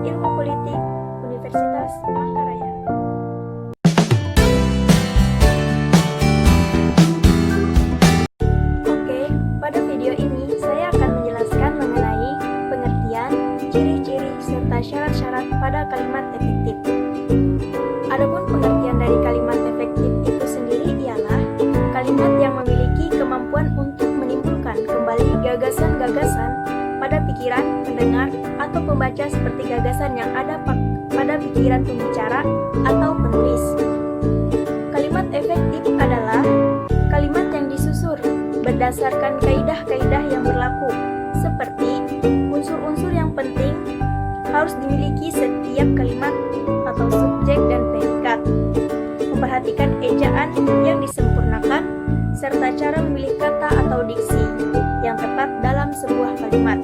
Ilmu Politik Universitas Mangkaraya. Oke, pada video ini saya akan menjelaskan mengenai pengertian, ciri-ciri, serta syarat-syarat pada kalimat efektif. Adapun pengertian dari kalimat efektif itu sendiri ialah kalimat yang memiliki kemampuan untuk menimbulkan kembali gagasan-gagasan pada pikiran pendengar atau pembaca seperti gagasan yang ada pada pikiran pembicara atau penulis. Kalimat efektif adalah kalimat yang disusun berdasarkan kaidah-kaidah yang berlaku, seperti unsur-unsur yang penting harus dimiliki setiap kalimat atau subjek dan predikat, memperhatikan ejaan yang disempurnakan, serta cara memilih kata atau diksi yang tepat dalam sebuah kalimat.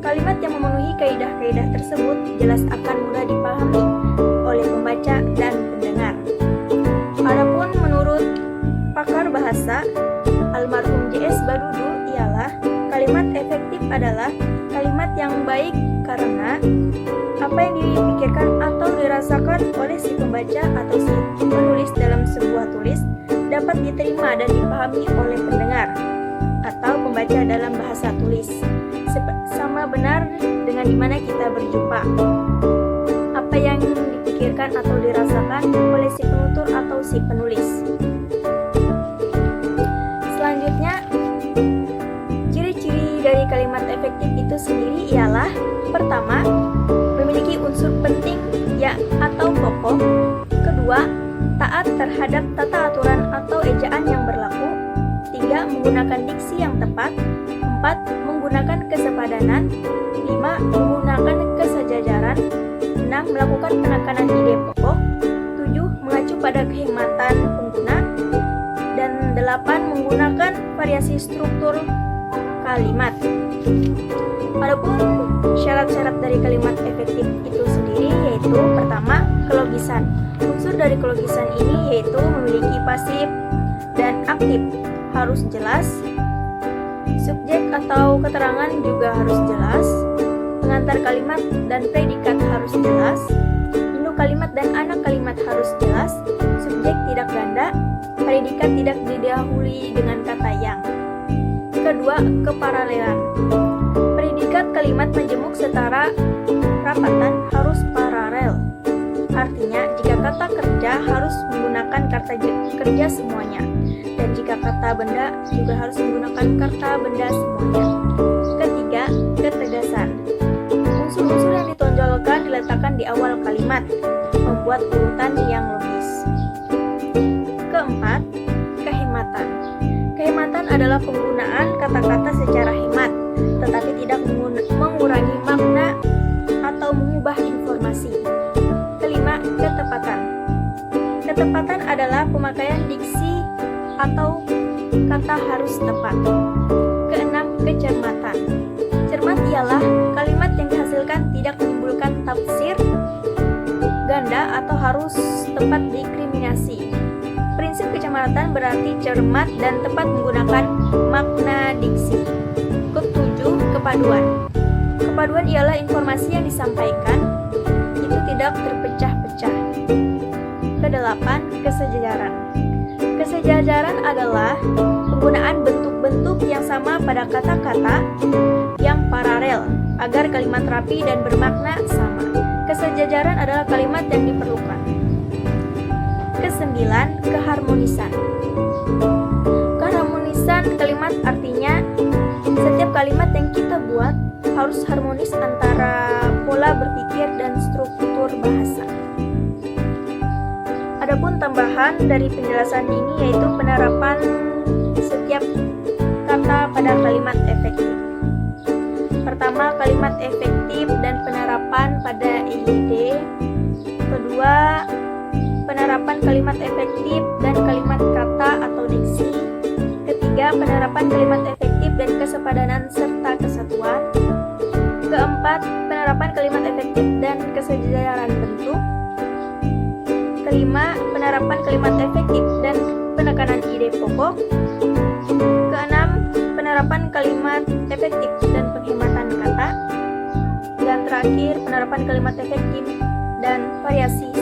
Kalimat yang memenuhi kaidah-kaidah tersebut jelas akan mudah dipahami oleh pembaca dan pendengar. Adapun menurut pakar bahasa almarhum J.S. Badudu ialah kalimat efektif adalah kalimat yang baik karena apa yang dipikirkan atau dirasakan oleh si pembaca atau si penulis dalam sebuah tulis dapat diterima dan dipahami oleh pendengar atau pembaca dalam bahasa tulis. Sama benar dengan dimana kita berjumpa. Apa yang dipikirkan atau dirasakan oleh si penutur atau si penulis. Selanjutnya, ciri-ciri dari kalimat efektif itu sendiri ialah: pertama, memiliki unsur penting ya atau pokok. Kedua, taat terhadap tata aturan atau ejaan yang berlaku. Tiga, menggunakan diksi yang tepat. 4. Menggunakan kesepadanan. 5. Menggunakan kesejajaran. 6. Melakukan penekanan ide pokok. 7. Mengacu pada kehematan pengguna. Dan 8. Menggunakan variasi struktur kalimat. Adapun syarat-syarat dari kalimat efektif itu sendiri yaitu: pertama, kelogisan. Unsur dari kelogisan ini yaitu memiliki pasif dan aktif harus jelas. Subjek atau keterangan juga harus jelas. Pengantar kalimat dan predikat harus jelas. Induk kalimat dan anak kalimat harus jelas. Subjek tidak ganda. Predikat tidak didahului dengan kata yang. Kedua, keparalelan. Predikat kalimat menjemuk setara rapatan harus paralel. Artinya, jika kata kerja harus menggunakan kata kerja semuanya, dan jika kata benda juga harus menggunakan kata benda semuanya. Ketiga, ketegasan. Unsur-unsur yang ditonjolkan diletakkan di awal kalimat, membuat urutan yang logis. Keempat, kehematan. Kehematan adalah penggunaan kata-kata secara hemat, tetapi tidak mengurangi makna atau mengubah informasi. Kelima, ketepatan. Ketepatan adalah pemakaian diksi atau kata harus tepat. Keenam, kecermatan. Cermat ialah kalimat yang dihasilkan tidak menimbulkan tafsir ganda atau harus tepat dikriminasi. Prinsip kecermatan berarti cermat dan tepat menggunakan makna diksi. Ketujuh, kepaduan. Kepaduan ialah informasi yang disampaikan itu tidak terpecah-pecah. Kedelapan, kesejajaran. Kesejajaran adalah penggunaan bentuk-bentuk yang sama pada kata-kata yang paralel agar kalimat rapi dan bermakna sama. Kesejajaran adalah kalimat yang diperlukan. Kesembilan, keharmonisan. Keharmonisan kalimat artinya setiap kalimat yang kita buat harus harmonis antara pola berpikir dan struktur bahasa. Adapun tambahan dari penjelasan ini yaitu penerapan setiap kata pada kalimat efektif. Pertama, kalimat efektif dan penerapan pada EYD. Kedua, penerapan kalimat efektif dan kalimat kata atau diksi. Ketiga, penerapan kalimat efektif dan kesepadanan serta kesatuan. Keempat, penerapan kalimat efektif dan kesejajaran bentuk. Kelima, penerapan kalimat efektif dan penekanan ide pokok. Keenam, penerapan kalimat efektif dan penghematan kata. Dan terakhir, penerapan kalimat kalimat efektif dan variasi